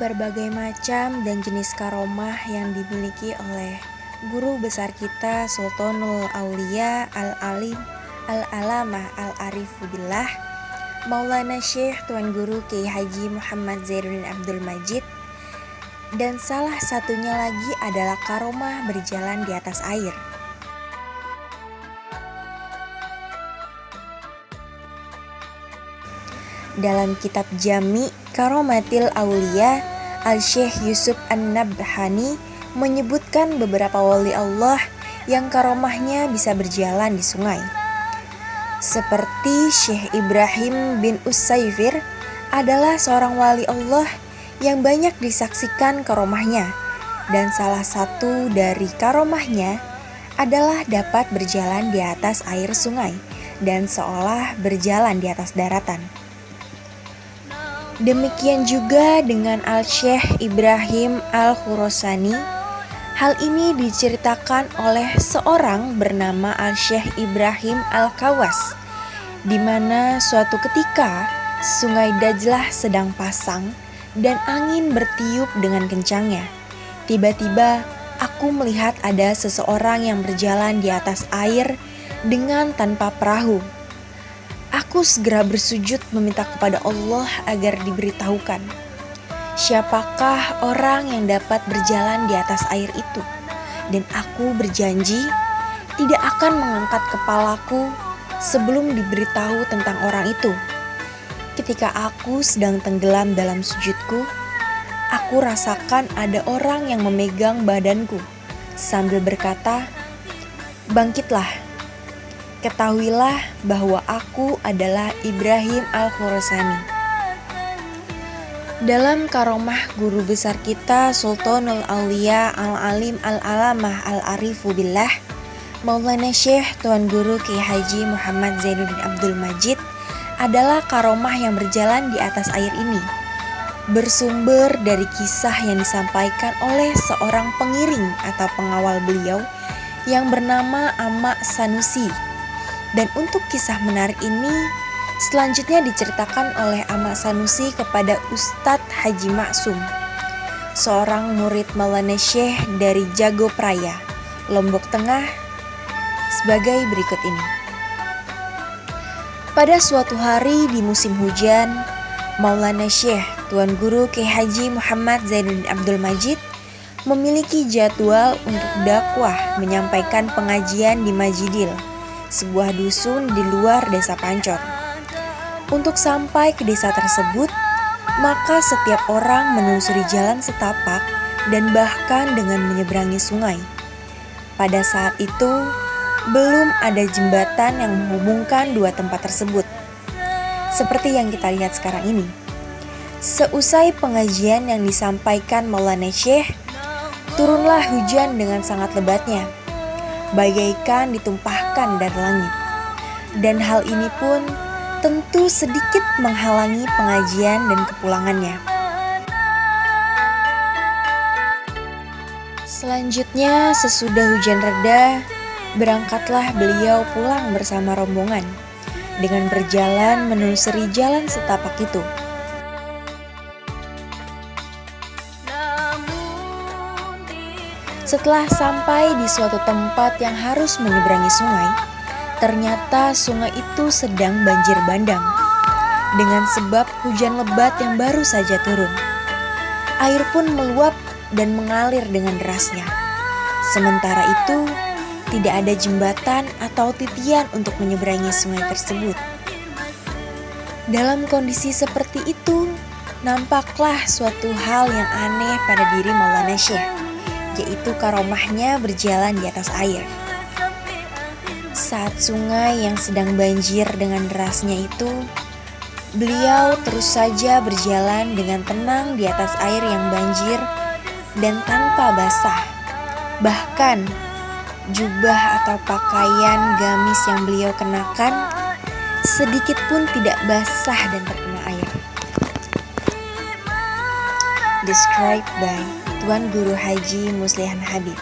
berbagai macam dan jenis karomah yang dimiliki oleh guru besar kita Sultanul Aulia Al-Alim Al-Alamah Al-Arifu Billah Maulana Syekh Tuan Guru Kiai Haji Muhammad Zainuddin Abdul Majid. Dan salah satunya lagi adalah karomah berjalan di atas air. Dalam kitab Jami Karomatil Aulia, Al-Syekh Yusuf An-Nabhani menyebutkan beberapa wali Allah yang karomahnya bisa berjalan di sungai. Seperti Syekh Ibrahim bin Utsaiffir adalah seorang wali Allah yang banyak disaksikan karomahnya, dan salah satu dari karomahnya adalah dapat berjalan di atas air sungai dan seolah berjalan di atas daratan. Demikian juga dengan Al-Syekh Ibrahim Al-Khurasani. Hal ini diceritakan oleh seorang bernama Al-Syekh Ibrahim Al-Kawas, di mana suatu ketika sungai Dajlah sedang pasang dan angin bertiup dengan kencangnya. Tiba-tiba aku melihat ada seseorang yang berjalan di atas air dengan tanpa perahu. Aku segera bersujud meminta kepada Allah agar diberitahukan, siapakah orang yang dapat berjalan di atas air itu? Dan aku berjanji tidak akan mengangkat kepalaku sebelum diberitahu tentang orang itu. Ketika aku sedang tenggelam dalam sujudku, aku rasakan ada orang yang memegang badanku sambil berkata, "Bangkitlah, ketahuilah bahwa aku adalah Ibrahim Al-Khurasani." Dalam karomah guru besar kita Sultanul Aulia Al-Alim Al-Alamah Al-Arifu Billah Maulana Syekh Tuan Guru Kiai Haji Muhammad Zainuddin Abdul Majid adalah karomah yang berjalan di atas air ini, bersumber dari kisah yang disampaikan oleh seorang pengiring atau pengawal beliau yang bernama Amma Sanusi. Dan untuk kisah menarik ini selanjutnya diceritakan oleh Amma Sanusi kepada Ustadz Haji Maksum, seorang murid Maulana Syekh dari Jagopraya, Lombok Tengah, sebagai berikut ini. Pada suatu hari di musim hujan, Maulana Syekh Tuan Guru Kiai Haji Muhammad Zainuddin Abdul Majid memiliki jadwal untuk dakwah menyampaikan pengajian di Majidil, sebuah dusun di luar desa Pancor. Untuk sampai ke desa tersebut, maka setiap orang menelusuri jalan setapak dan bahkan dengan menyeberangi sungai. Pada saat itu, belum ada jembatan yang menghubungkan dua tempat tersebut, seperti yang kita lihat sekarang ini. Seusai pengajian yang disampaikan Maulana Syekh, turunlah hujan dengan sangat lebatnya, bagaikan ditumpahkan dari langit. Dan hal ini pun tentu sedikit menghalangi pengajian dan kepulangannya. Selanjutnya, sesudah hujan reda, berangkatlah beliau pulang bersama rombongan dengan berjalan menelusuri jalan setapak itu. Setelah sampai di suatu tempat yang harus menyeberangi sungai, ternyata sungai itu sedang banjir bandang dengan sebab hujan lebat yang baru saja turun. Air pun meluap dan mengalir dengan derasnya. Sementara itu, tidak ada jembatan atau titian untuk menyeberangi sungai tersebut. Dalam kondisi seperti itu, nampaklah suatu hal yang aneh pada diri Maulana Syekh, yaitu karomahnya berjalan di atas air. Saat sungai yang sedang banjir dengan derasnya itu, beliau terus saja berjalan dengan tenang di atas air yang banjir dan tanpa basah. Bahkan jubah atau pakaian gamis yang beliau kenakan sedikit pun tidak basah dan terkena air. Described by Tuan Guru Haji Muslihan Habib.